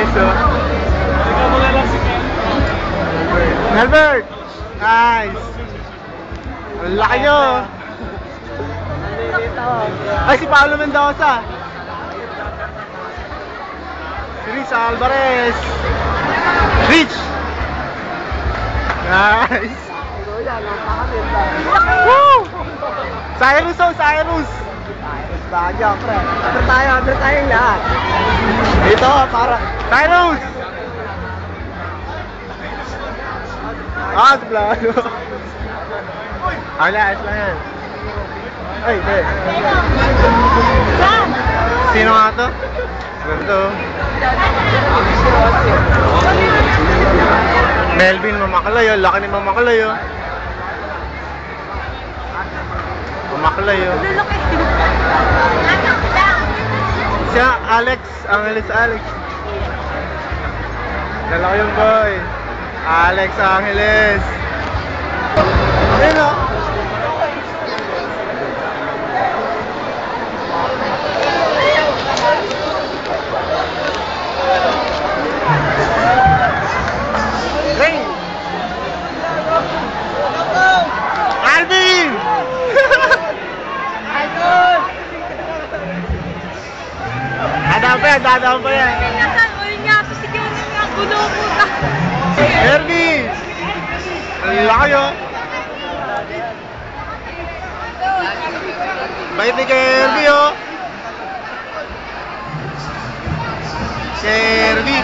Nice, oh. Albert! Nice! Ang laki nyo! Ay, si Paolo Mendoza! Si Rich Alvarez! Rich! Nice! Woo! Cyrus, oh! Cyrus! Bagyo, pre. Under tayong lahat. Dito, para... Cyrus! Ah, sa plano. Wala, ayos lang yan. Ay, hindi. Sino nga to? Ganito. Melvin Mamakalay, oh. Laki ni Mamakalay, oh. Mamakalay, oh. Siya, Alex. Angeles Alex. Lalaki yung boy. Alex Angeles. Ayun, oh. Rain! Alvin! Dadaan pa yan. Herbie! Ang laki, oh. Bait ni kay Herbie, oh. Si Herbie.